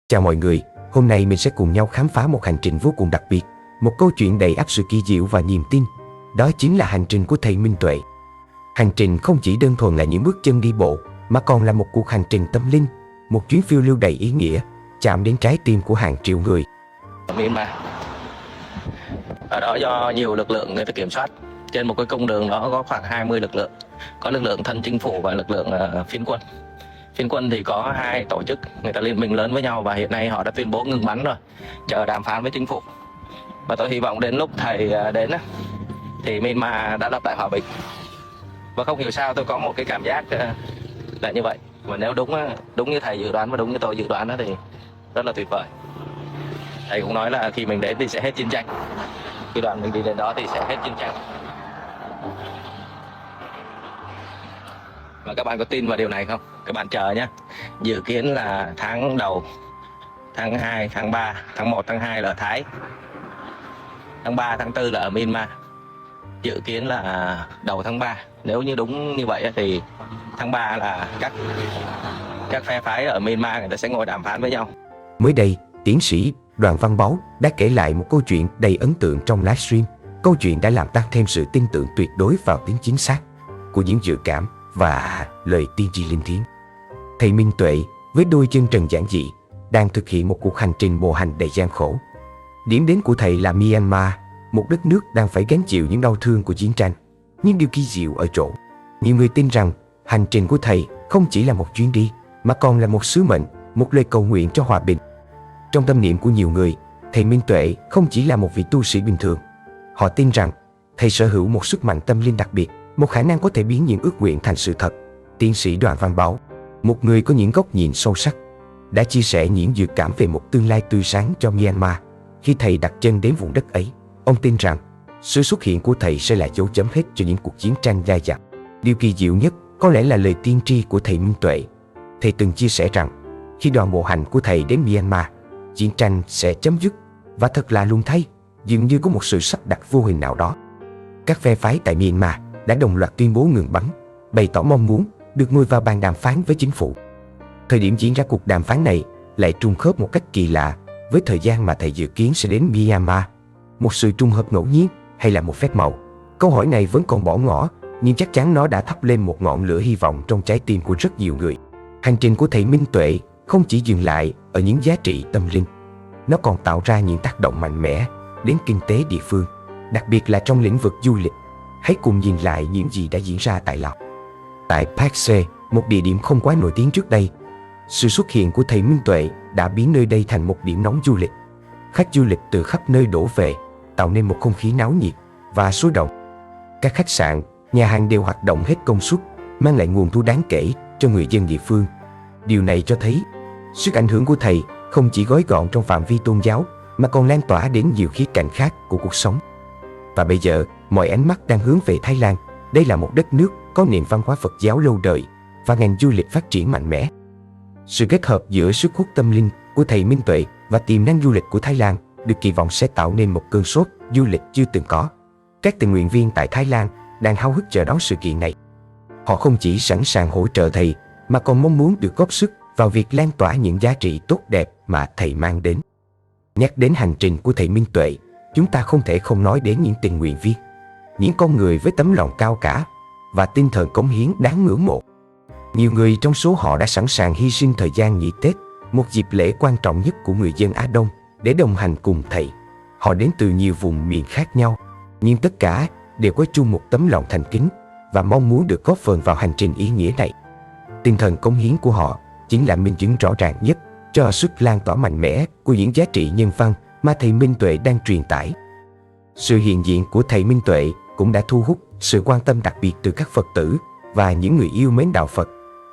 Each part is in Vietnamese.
Chào mọi người, hôm nay mình sẽ cùng nhau khám phá một hành trình vô cùng đặc biệt, một câu chuyện đầy ắp sự kỳ diệu và niềm tin. Đó chính là hành trình của thầy Minh Tuệ. Hành trình không chỉ đơn thuần là những bước chân đi bộ, mà còn là một cuộc hành trình tâm linh, một chuyến phiêu lưu đầy ý nghĩa, chạm đến trái tim của hàng triệu người. Myanmar. Ở đó do nhiều lực lượng người ta kiểm soát. Trên một cái cung đường đó có khoảng 20 lực lượng. Có lực lượng thân chính phủ và lực lượng phiến quân. Phiến quân thì có hai tổ chức, người ta liên minh lớn với nhau và hiện nay họ đã tuyên bố ngừng bắn rồi, chờ đàm phán với chính phủ. Và tôi hy vọng đến lúc thầy đến thì Myanmar đã lập lại hòa bình. Và không hiểu sao tôi có một cái cảm giác là như vậy. Và nếu đúng như thầy dự đoán và đúng như tôi dự đoán đó thì rất là tuyệt vời. Thầy cũng nói là khi mình đến thì sẽ hết chiến tranh. Khi đoàn mình đi đến đó thì sẽ hết chiến tranh. Và các bạn có tin vào điều này không? Các bạn chờ nhé. Dự kiến là tháng đầu, tháng 2, tháng 3, tháng 1, tháng 2 là ở Thái, tháng 3, tháng 4 là ở Myanmar. Dự kiến là đầu tháng 3. Nếu như đúng như vậy thì tháng 3 là các phe phái ở Myanmar người ta sẽ ngồi đàm phán với nhau. Mới đây, tiến sĩ Đoàn Văn Báu đã kể lại một câu chuyện đầy ấn tượng trong livestream. Câu chuyện đã làm tăng thêm sự tin tưởng tuyệt đối vào tính chính xác của những dự cảm và lời tiên tri linh thiêng. Thầy Minh Tuệ với đôi chân trần giản dị đang thực hiện một cuộc hành trình bộ hành đầy gian khổ. Điểm đến của thầy là Myanmar, một đất nước đang phải gánh chịu những đau thương của chiến tranh. Nhưng điều kỳ diệu ở chỗ, nhiều người tin rằng hành trình của thầy không chỉ là một chuyến đi, mà còn là một sứ mệnh, một lời cầu nguyện cho hòa bình. Trong tâm niệm của nhiều người, thầy Minh Tuệ không chỉ là một vị tu sĩ bình thường. Họ tin rằng thầy sở hữu một sức mạnh tâm linh đặc biệt, một khả năng có thể biến những ước nguyện thành sự thật. Tiến sĩ Đoàn Văn Báu, một người có những góc nhìn sâu sắc, đã chia sẻ những dự cảm về một tương lai tươi sáng cho Myanmar. Khi thầy đặt chân đến vùng đất ấy, ông tin rằng sự xuất hiện của thầy sẽ là dấu chấm hết cho những cuộc chiến tranh dai dẳng. Điều kỳ diệu nhất có lẽ là lời tiên tri của thầy Minh Tuệ. Thầy từng chia sẻ rằng khi đoàn bộ hành của thầy đến Myanmar, chiến tranh sẽ chấm dứt. Và thật lạ lùng thay, dường như có một sự sắp đặt vô hình nào đó. Các phe phái tại Myanmar đã đồng loạt tuyên bố ngừng bắn, bày tỏ mong muốn được ngồi vào bàn đàm phán với chính phủ. Thời điểm diễn ra cuộc đàm phán này lại trùng khớp một cách kỳ lạ với thời gian mà thầy dự kiến sẽ đến Myanmar. Một sự trùng hợp ngẫu nhiên hay là một phép màu? Câu hỏi này vẫn còn bỏ ngỏ, nhưng chắc chắn nó đã thắp lên một ngọn lửa hy vọng trong trái tim của rất nhiều người. Hành trình của thầy Minh Tuệ không chỉ dừng lại ở những giá trị tâm linh, nó còn tạo ra những tác động mạnh mẽ đến kinh tế địa phương, đặc biệt là trong lĩnh vực du lịch. Hãy cùng nhìn lại những gì đã diễn ra tại Lào. Tại Paxe, một địa điểm không quá nổi tiếng trước đây, sự xuất hiện của thầy Minh Tuệ đã biến nơi đây thành một điểm nóng du lịch. Khách du lịch từ khắp nơi đổ về, tạo nên một không khí náo nhiệt và sôi động. Các khách sạn, nhà hàng đều hoạt động hết công suất, mang lại nguồn thu đáng kể cho người dân địa phương. Điều này cho thấy sức ảnh hưởng của thầy không chỉ gói gọn trong phạm vi tôn giáo, mà còn lan tỏa đến nhiều khía cạnh khác của cuộc sống. Và bây giờ, mọi ánh mắt đang hướng về Thái Lan. Đây là một đất nước có nền văn hóa Phật giáo lâu đời và ngành du lịch phát triển mạnh mẽ. Sự kết hợp giữa sức hút tâm linh của thầy Minh Tuệ và tiềm năng du lịch của Thái Lan được kỳ vọng sẽ tạo nên một cơn sốt du lịch chưa từng có. Các tình nguyện viên tại Thái Lan đang háo hức chờ đón sự kiện này. Họ không chỉ sẵn sàng hỗ trợ thầy, mà còn mong muốn được góp sức vào việc lan tỏa những giá trị tốt đẹp mà thầy mang đến. Nhắc đến hành trình của thầy Minh Tuệ, chúng ta không thể không nói đến những tình nguyện viên, những con người với tấm lòng cao cả và tinh thần cống hiến đáng ngưỡng mộ. Nhiều người trong số họ đã sẵn sàng hy sinh thời gian nghỉ Tết, một dịp lễ quan trọng nhất của người dân Á Đông, để đồng hành cùng thầy. Họ đến từ nhiều vùng miền khác nhau, nhưng tất cả đều có chung một tấm lòng thành kính và mong muốn được góp phần vào hành trình ý nghĩa này. Tinh thần cống hiến của họ chính là minh chứng rõ ràng nhất cho sức lan tỏa mạnh mẽ của những giá trị nhân văn mà thầy Minh Tuệ đang truyền tải. Sự hiện diện của thầy Minh Tuệ cũng đã thu hút sự quan tâm đặc biệt từ các Phật tử và những người yêu mến đạo Phật.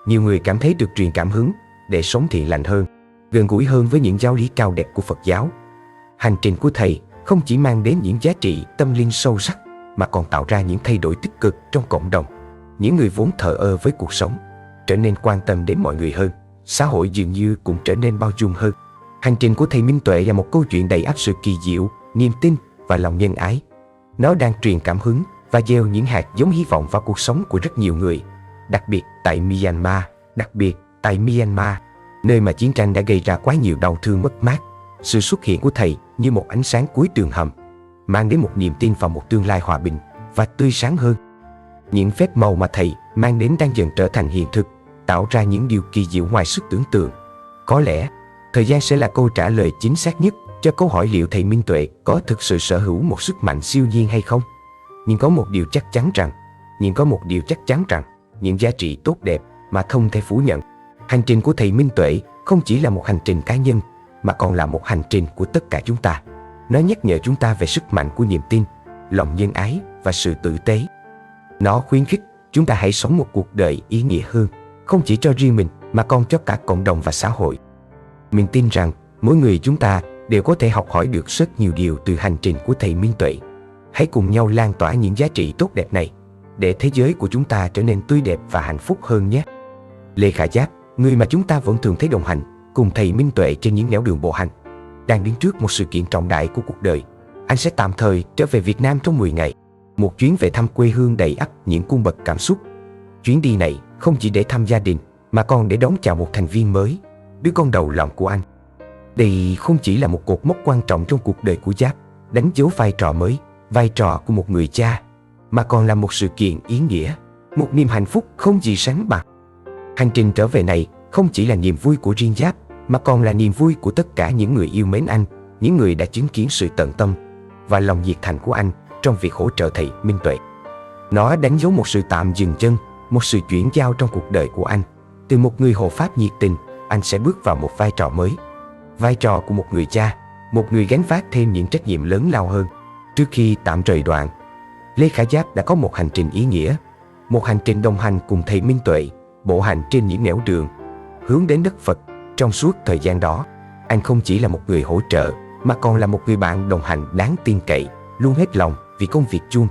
Nhiều người cảm thấy được truyền cảm hứng để sống thiện lành hơn, gần gũi hơn với những giáo lý cao đẹp của Phật giáo. Hành trình của thầy không chỉ mang đến những giá trị tâm linh sâu sắc, mà còn tạo ra những thay đổi tích cực trong cộng đồng. Những người vốn thờ ơ với cuộc sống trở nên quan tâm đến mọi người hơn, xã hội dường như cũng trở nên bao dung hơn. Hành trình của thầy Minh Tuệ là một câu chuyện đầy ắp sự kỳ diệu, niềm tin và lòng nhân ái. Nó đang truyền cảm hứng và gieo những hạt giống hy vọng vào cuộc sống của rất nhiều người, đặc biệt tại Myanmar. nơi mà chiến tranh đã gây ra quá nhiều đau thương mất mát. Sự xuất hiện của thầy như một ánh sáng cuối đường hầm, mang đến một niềm tin vào một tương lai hòa bình và tươi sáng hơn. Những phép màu mà thầy mang đến đang dần trở thành hiện thực, tạo ra những điều kỳ diệu ngoài sức tưởng tượng. Có lẽ, thời gian sẽ là câu trả lời chính xác nhất cho câu hỏi liệu thầy Minh Tuệ có thực sự sở hữu một sức mạnh siêu nhiên hay không. Nhưng có một điều chắc chắn rằng, những giá trị tốt đẹp mà không thể phủ nhận. Hành trình của thầy Minh Tuệ không chỉ là một hành trình cá nhân, mà còn là một hành trình của tất cả chúng ta. Nó nhắc nhở chúng ta về sức mạnh của niềm tin, lòng nhân ái và sự tử tế. Nó khuyến khích chúng ta hãy sống một cuộc đời ý nghĩa hơn, không chỉ cho riêng mình mà còn cho cả cộng đồng và xã hội. Mình tin rằng mỗi người chúng ta đều có thể học hỏi được rất nhiều điều từ hành trình của thầy Minh Tuệ. Hãy cùng nhau lan tỏa những giá trị tốt đẹp này, để thế giới của chúng ta trở nên tươi đẹp và hạnh phúc hơn nhé. Lê Khả Giáp, người mà chúng ta vẫn thường thấy đồng hành cùng thầy Minh Tuệ trên những nẻo đường bộ hành, đang đứng trước một sự kiện trọng đại của cuộc đời. Anh sẽ tạm thời trở về Việt Nam trong 10 ngày, một chuyến về thăm quê hương đầy ắp những cung bậc cảm xúc. Chuyến đi này không chỉ để thăm gia đình, mà còn để đón chào một thành viên mới, đứa con đầu lòng của anh. Đây không chỉ là một cột mốc quan trọng trong cuộc đời của Giáp, đánh dấu vai trò mới, vai trò của một người cha, mà còn là một sự kiện ý nghĩa, một niềm hạnh phúc không gì sánh bằng. Hành trình trở về này không chỉ là niềm vui của riêng Giáp, mà còn là niềm vui của tất cả những người yêu mến anh, những người đã chứng kiến sự tận tâm và lòng nhiệt thành của anh trong việc hỗ trợ thầy Minh Tuệ. Nó đánh dấu một sự tạm dừng chân, một sự chuyển giao trong cuộc đời của anh. Từ một người hộ pháp nhiệt tình, anh sẽ bước vào một vai trò mới, vai trò của một người cha, một người gánh vác thêm những trách nhiệm lớn lao hơn. Trước khi tạm rời đoạn, Lê Khả Giáp đã có một hành trình ý nghĩa, một hành trình đồng hành cùng thầy Minh Tuệ, bộ hành trên những nẻo đường hướng đến đất Phật. Trong suốt thời gian đó, anh không chỉ là một người hỗ trợ, mà còn là một người bạn đồng hành đáng tin cậy, luôn hết lòng vì công việc chung.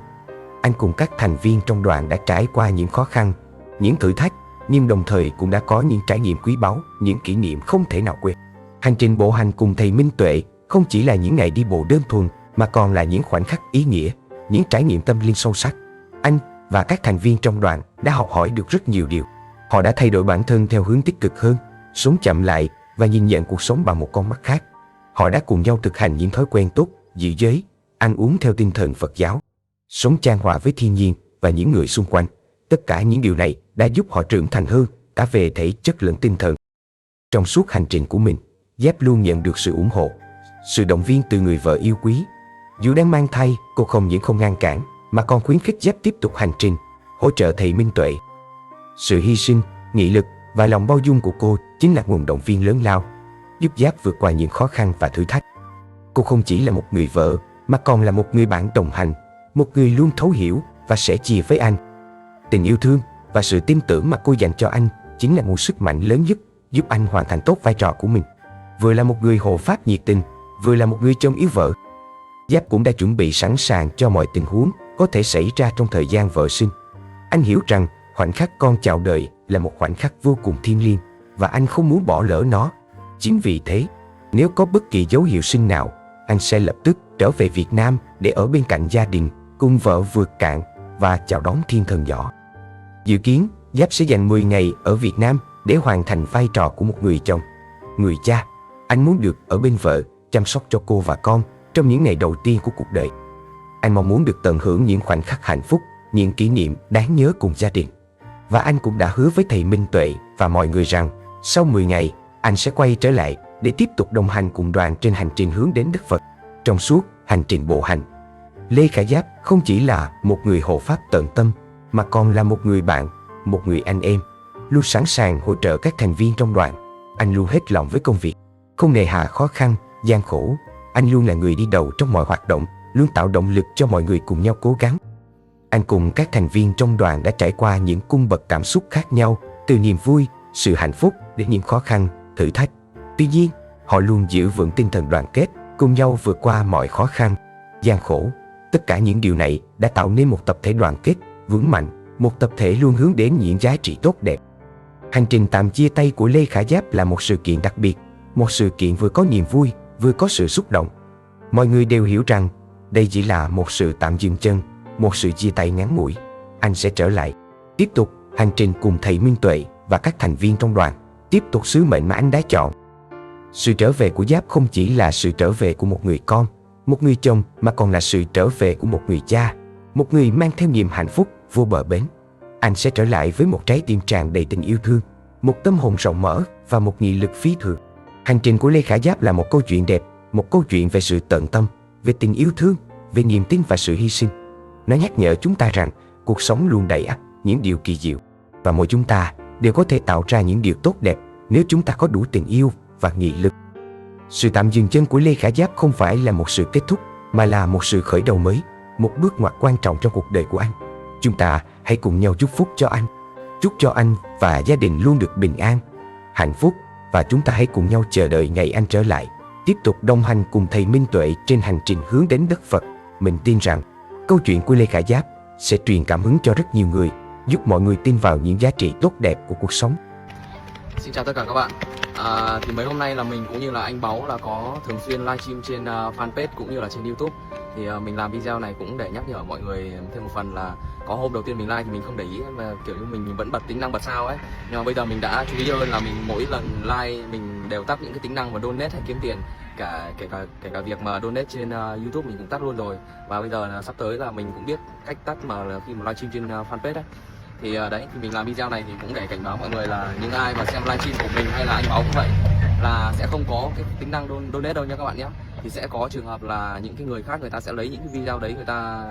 Anh cùng các thành viên trong đoàn đã trải qua những khó khăn, những thử thách, nhưng đồng thời cũng đã có những trải nghiệm quý báu, những kỷ niệm không thể nào quên. Hành trình bộ hành cùng thầy Minh Tuệ không chỉ là những ngày đi bộ đơn thuần, mà còn là những khoảnh khắc ý nghĩa, những trải nghiệm tâm linh sâu sắc. Anh và các thành viên trong đoàn đã học hỏi được rất nhiều điều. Họ đã thay đổi bản thân theo hướng tích cực hơn, sống chậm lại và nhìn nhận cuộc sống bằng một con mắt khác. Họ đã cùng nhau thực hành những thói quen tốt, giữ giới, ăn uống theo tinh thần Phật giáo, sống chan hòa với thiên nhiên và những người xung quanh. Tất cả những điều này đã giúp họ trưởng thành hơn, cả về thể chất lẫn tinh thần. Trong suốt hành trình của mình, Giáp luôn nhận được sự ủng hộ, sự động viên từ người vợ yêu quý. Dù đang mang thai, cô không những không ngăn cản, mà còn khuyến khích Giáp tiếp tục hành trình, hỗ trợ thầy Minh Tuệ. Sự hy sinh, nghị lực và lòng bao dung của cô chính là nguồn động viên lớn lao, giúp Giáp vượt qua những khó khăn và thử thách. Cô không chỉ là một người vợ, mà còn là một người bạn đồng hành, một người luôn thấu hiểu và sẻ chia với anh. Tình yêu thương và sự tin tưởng mà cô dành cho anh chính là nguồn sức mạnh lớn nhất giúp anh hoàn thành tốt vai trò của mình. Vừa là một người hộ pháp nhiệt tình, vừa là một người chồng yêu vợ, Giáp cũng đã chuẩn bị sẵn sàng cho mọi tình huống có thể xảy ra trong thời gian vợ sinh. Anh hiểu rằng khoảnh khắc con chào đời là một khoảnh khắc vô cùng thiêng liêng, và anh không muốn bỏ lỡ nó. Chính vì thế, nếu có bất kỳ dấu hiệu sinh nào, anh sẽ lập tức trở về Việt Nam để ở bên cạnh gia đình, cùng vợ vượt cạn và chào đón thiên thần nhỏ. Dự kiến, Giáp sẽ dành 10 ngày ở Việt Nam để hoàn thành vai trò của một người chồng, người cha. Anh muốn được ở bên vợ, chăm sóc cho cô và con trong những ngày đầu tiên của cuộc đời. Anh mong muốn được tận hưởng những khoảnh khắc hạnh phúc, những kỷ niệm đáng nhớ cùng gia đình. Và anh cũng đã hứa với thầy Minh Tuệ và mọi người rằng sau 10 ngày, anh sẽ quay trở lại để tiếp tục đồng hành cùng đoàn trên hành trình hướng đến đất Phật. Trong suốt hành trình bộ hành, Lê Khả Giáp không chỉ là một người hộ pháp tận tâm, mà còn là một người bạn, một người anh em, luôn sẵn sàng hỗ trợ các thành viên trong đoàn. Anh luôn hết lòng với công việc, không nề hà khó khăn, gian khổ. Anh luôn là người đi đầu trong mọi hoạt động, luôn tạo động lực cho mọi người cùng nhau cố gắng. Anh cùng các thành viên trong đoàn đã trải qua những cung bậc cảm xúc khác nhau, từ niềm vui, sự hạnh phúc đến những khó khăn, thử thách. Tuy nhiên, họ luôn giữ vững tinh thần đoàn kết, cùng nhau vượt qua mọi khó khăn, gian khổ. Tất cả những điều này đã tạo nên một tập thể đoàn kết, vững mạnh, một tập thể luôn hướng đến những giá trị tốt đẹp. Hành trình tạm chia tay của Lê Khả Giáp là một sự kiện đặc biệt, một sự kiện vừa có niềm vui, vừa có sự xúc động. Mọi người đều hiểu rằng đây chỉ là một sự tạm dừng chân, một sự chia tay ngắn ngủi. Anh sẽ trở lại, tiếp tục hành trình cùng thầy Minh Tuệ và các thành viên trong đoàn. tiếp tục sứ mệnh mà anh đã chọn. Sự trở về của Giáp không chỉ là sự trở về của một người con, một người chồng, mà còn là sự trở về của một người cha, một người mang theo niềm hạnh phúc vô bờ bến. Anh sẽ trở lại với một trái tim tràn đầy tình yêu thương, một tâm hồn rộng mở và một nghị lực phi thường. Hành trình của Lê Khả Giáp là một câu chuyện đẹp, một câu chuyện về sự tận tâm, về tình yêu thương, về niềm tin và sự hy sinh. Nó nhắc nhở chúng ta rằng cuộc sống luôn đầy ắp những điều kỳ diệu, và mỗi chúng ta đều có thể tạo ra những điều tốt đẹp nếu chúng ta có đủ tình yêu và nghị lực. Sự tạm dừng chân của Lê Khả Giáp không phải là một sự kết thúc, mà là một sự khởi đầu mới, một bước ngoặt quan trọng trong cuộc đời của anh. Chúng ta hãy cùng nhau chúc phúc cho anh. Chúc cho anh và gia đình luôn được bình an, hạnh phúc, và chúng ta hãy cùng nhau chờ đợi ngày anh trở lại, tiếp tục đồng hành cùng thầy Minh Tuệ trên hành trình hướng đến đất Phật. Mình tin rằng câu chuyện của Lê Khả Giáp sẽ truyền cảm hứng cho rất nhiều người, giúp mọi người tin vào những giá trị tốt đẹp của cuộc sống. Xin chào tất cả các bạn. Thì mấy hôm nay là mình cũng như là anh Báu là có thường xuyên livestream trên fanpage cũng như là trên YouTube. Thì mình làm video này cũng để nhắc nhở mọi người thêm một phần là có hôm đầu tiên mình live thì mình không để ý, mà kiểu như mình vẫn bật tính năng bật sao ấy. Nhưng mà bây giờ mình đã chú ý hơn là mình mỗi lần live mình đều tắt những cái tính năng mà donate hay kiếm tiền, kể cả việc mà donate trên YouTube mình cũng tắt luôn rồi. Và bây giờ là sắp tới là mình cũng biết cách tắt mà là khi mà livestream trên fanpage ấy. Thì đấy, thì mình làm video này thì cũng để cảnh báo mọi người là những ai mà xem livestream của mình hay là anh Báu cũng vậy, là sẽ không có cái tính năng donate đâu nha các bạn nhé. Thì sẽ có trường hợp là những cái người khác người ta sẽ lấy những cái video đấy người ta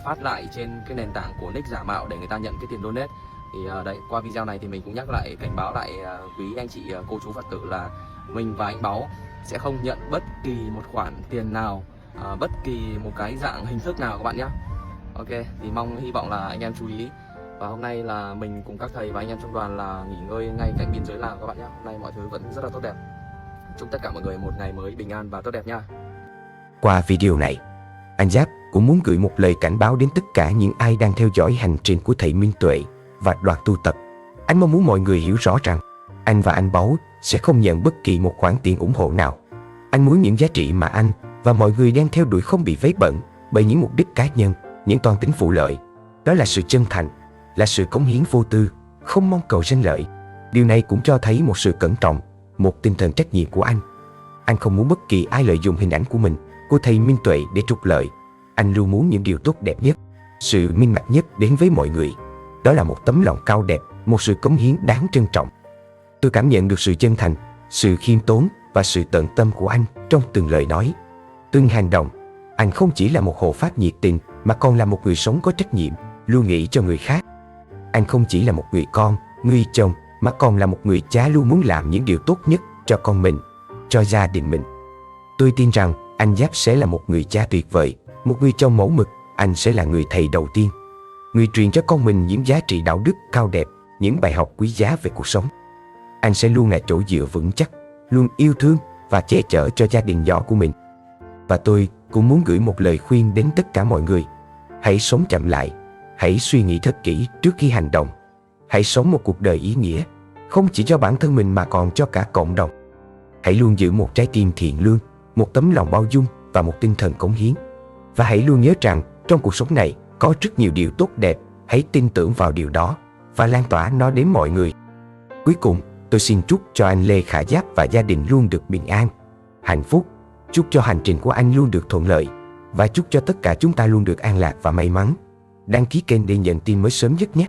phát lại trên cái nền tảng của nick giả mạo để người ta nhận cái tiền donate. Thì đấy, qua video này thì mình cũng nhắc lại, cảnh báo lại quý anh chị cô chú Phật tử là mình và anh Báu sẽ không nhận bất kỳ một khoản tiền nào, bất kỳ một cái dạng hình thức nào các bạn nhé. Ok, thì hy vọng là anh em chú ý. Và hôm nay là mình cùng các thầy và anh em trong đoàn là nghỉ ngơi ngay cạnh biên giới Lào các bạn nhé. Hôm nay mọi thứ vẫn rất là tốt đẹp. Chúc tất cả mọi người một ngày mới bình an và tốt đẹp nha. Qua video này, anh Giáp cũng muốn gửi một lời cảnh báo đến tất cả những ai đang theo dõi hành trình của thầy Minh Tuệ và đoàn tu tập. Anh mong muốn mọi người hiểu rõ rằng anh và anh Báu sẽ không nhận bất kỳ một khoản tiền ủng hộ nào. Anh muốn những giá trị mà anh và mọi người đang theo đuổi không bị vấy bẩn bởi những mục đích cá nhân, những toan tính vụ lợi. Đó là sự chân thành, là sự cống hiến vô tư, không mong cầu danh lợi. Điều này cũng cho thấy một sự cẩn trọng, một tinh thần trách nhiệm của anh. Anh không muốn bất kỳ ai lợi dụng hình ảnh của mình, của thầy Minh Tuệ để trục lợi. Anh luôn muốn những điều tốt đẹp nhất, sự minh bạch nhất đến với mọi người. Đó là một tấm lòng cao đẹp, một sự cống hiến đáng trân trọng. Tôi cảm nhận được sự chân thành, sự khiêm tốn và sự tận tâm của anh trong từng lời nói, từng hành động. Anh không chỉ là một hộ pháp nhiệt tình mà còn là một người sống có trách nhiệm, luôn nghĩ cho người khác. Anh không chỉ là một người con, người chồng mà còn là một người cha luôn muốn làm những điều tốt nhất cho con mình, cho gia đình mình. Tôi tin rằng anh Giáp sẽ là một người cha tuyệt vời, một người chồng mẫu mực. Anh sẽ là người thầy đầu tiên, người truyền cho con mình những giá trị đạo đức cao đẹp, những bài học quý giá về cuộc sống. Anh sẽ luôn là chỗ dựa vững chắc, luôn yêu thương và che chở cho gia đình nhỏ của mình. Và tôi cũng muốn gửi một lời khuyên đến tất cả mọi người. Hãy sống chậm lại, hãy suy nghĩ thật kỹ trước khi hành động. Hãy sống một cuộc đời ý nghĩa, không chỉ cho bản thân mình mà còn cho cả cộng đồng. Hãy luôn giữ một trái tim thiện lương, một tấm lòng bao dung và một tinh thần cống hiến. Và hãy luôn nhớ rằng trong cuộc sống này có rất nhiều điều tốt đẹp. Hãy tin tưởng vào điều đó và lan tỏa nó đến mọi người. Cuối cùng, tôi xin chúc cho anh Lê Khả Giáp và gia đình luôn được bình an, hạnh phúc. Chúc cho hành trình của anh luôn được thuận lợi. Và chúc cho tất cả chúng ta luôn được an lạc và may mắn. Đăng ký kênh để nhận tin mới sớm nhất nhé.